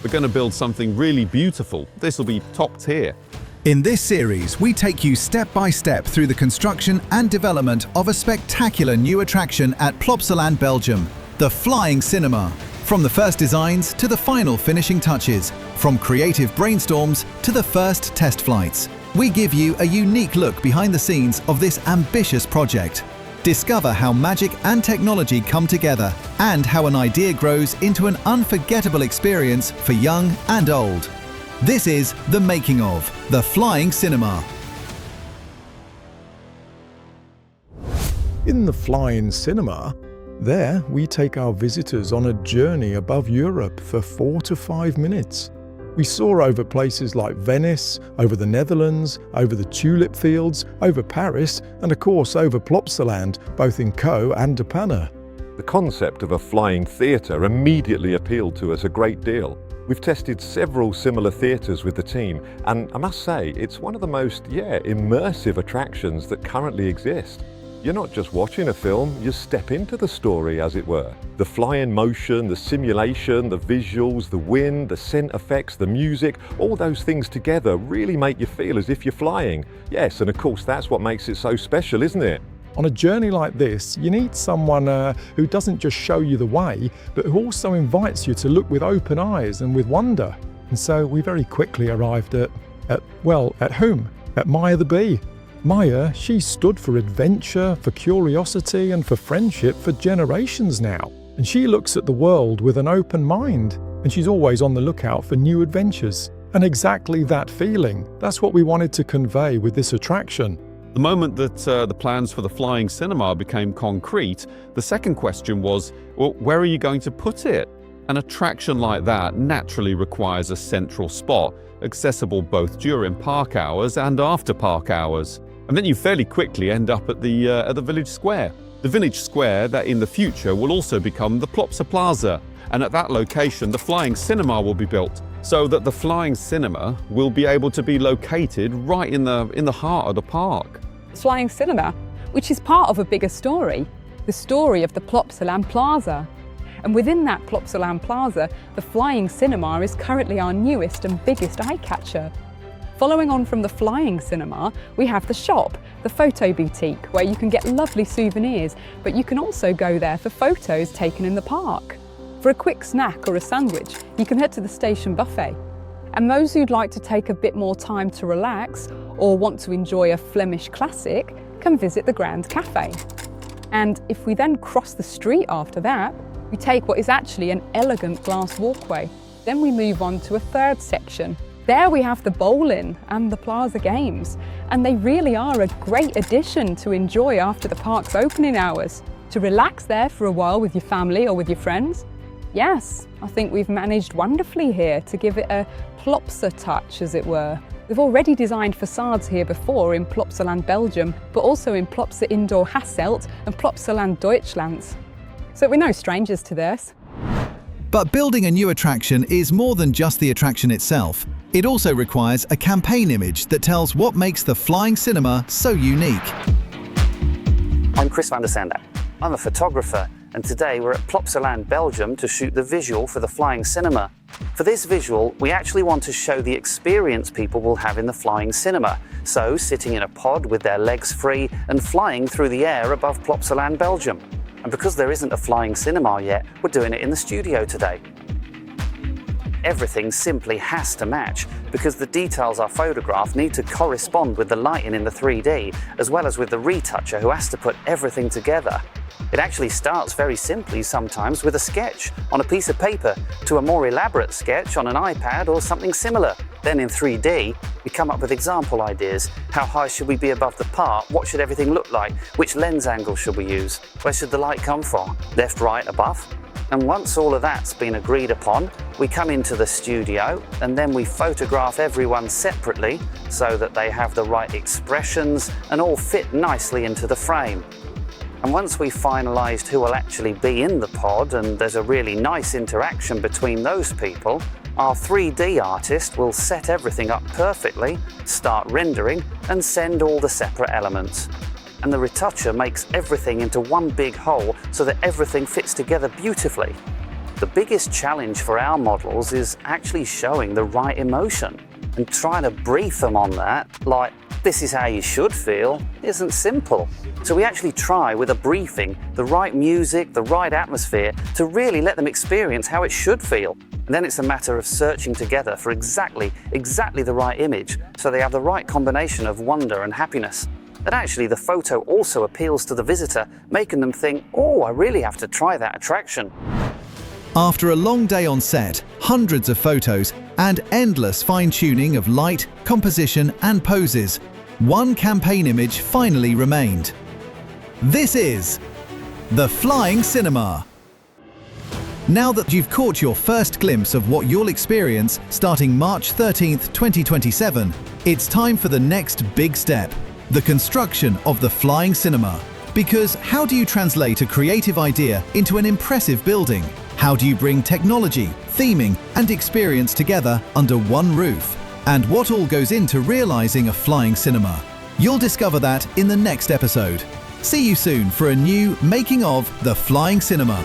We're going to build something really beautiful. This will be top tier. In this series, we take you step by step through the construction and development of a spectacular new attraction at Plopsaland Belgium, the Flying Cinema. From the first designs to the final finishing touches, from creative brainstorms to the first test flights, we give you a unique look behind the scenes of this ambitious project. Discover how magic and technology come together and how an idea grows into an unforgettable experience for young and old. This is the making of the Flying Cinema. In the Flying Cinema, there we take our visitors on a journey above Europe for 4 to 5 minutes. We soar over places like Venice, over the Netherlands, over the tulip fields, over Paris, and of course over Plopsaland, both in Co and De Panne. The concept of a flying theatre immediately appealed to us a great deal. We've tested several similar theatres with the team, and I must say, it's one of the most, immersive attractions that currently exist. You're not just watching a film, you step into the story, as it were. The flying motion, the simulation, the visuals, the wind, the scent effects, the music, all those things together really make you feel as if you're flying. Yes, and of course that's what makes it so special, isn't it? On a journey like this, you need someone who doesn't just show you the way, but who also invites you to look with open eyes and with wonder. And so we very quickly arrived at whom? At Maya the bee. Maya, she stood for adventure, for curiosity and for friendship for generations now. And she looks at the world with an open mind, and she's always on the lookout for new adventures. And exactly that feeling, that's what we wanted to convey with this attraction. The moment that the plans for the Flying Cinema became concrete, the second question was, well, where are you going to put it? An attraction like that naturally requires a central spot, accessible both during park hours and after park hours. And then you fairly quickly end up at the village square. The village square that in the future will also become the Plopsa Plaza. And at that location, the Flying Cinema will be built, so that the Flying Cinema will be able to be located right in the heart of the park. Flying Cinema, which is part of a bigger story, the story of the Plopsaland Plaza. And within that Plopsaland Plaza, the Flying Cinema is currently our newest and biggest eye-catcher. Following on from the Flying Cinema, we have the shop, the photo boutique, where you can get lovely souvenirs, but you can also go there for photos taken in the park. For a quick snack or a sandwich, you can head to the station buffet. And those who'd like to take a bit more time to relax or want to enjoy a Flemish classic can visit the Grand Cafe. And if we then cross the street after that, we take what is actually an elegant glass walkway. Then we move on to a third section. There we have the bowling and the Plaza Games, and they really are a great addition to enjoy after the park's opening hours. To relax there for a while with your family or with your friends. Yes, I think we've managed wonderfully here to give it a Plopsa touch, as it were. We've already designed facades here before in Plopsaland Belgium, but also in Plopsa Indoor Hasselt and Plopsaland Deutschland. So we're no strangers to this. But building a new attraction is more than just the attraction itself. It also requires a campaign image that tells what makes the Flying Cinema so unique. I'm Chris van der Sande. I'm a photographer, and today we're at Plopsaland Belgium to shoot the visual for the Flying Cinema. For this visual, we actually want to show the experience people will have in the Flying Cinema. So, sitting in a pod with their legs free and flying through the air above Plopsaland Belgium. And because there isn't a Flying Cinema yet, we're doing it in the studio today. Everything simply has to match because the details are photographed need to correspond with the lighting in the 3D, as well as with the retoucher who has to put everything together. It actually starts very simply sometimes with a sketch on a piece of paper to a more elaborate sketch on an iPad or something similar. Then in 3D, we come up with example ideas. How high should we be above the part? What should everything look like? Which lens angle should we use? Where should the light come from? Left, right, above? And once all of that's been agreed upon, we come into the studio and then we photograph everyone separately so that they have the right expressions and all fit nicely into the frame. And once we've finalised who will actually be in the pod and there's a really nice interaction between those people, our 3D artist will set everything up perfectly, start rendering and send all the separate elements. And the retoucher makes everything into one big whole so that everything fits together beautifully. The biggest challenge for our models is actually showing the right emotion, and trying to brief them on that, like, this is how you should feel, isn't simple. So we actually try with a briefing, the right music, the right atmosphere, to really let them experience how it should feel. And then it's a matter of searching together for exactly the right image, so they have the right combination of wonder and happiness. And actually the photo also appeals to the visitor, making them think, oh, I really have to try that attraction. After a long day on set, hundreds of photos, and endless fine-tuning of light, composition and poses, one campaign image finally remained. This is the Flying Cinema. Now that you've caught your first glimpse of what you'll experience starting March 13th, 2027, it's time for the next big step, the construction of the Flying Cinema. Because how do you translate a creative idea into an impressive building? How do you bring technology, theming, and experience together under one roof? And what all goes into realizing a flying cinema? You'll discover that in the next episode. See you soon for a new Making of the Flying Cinema.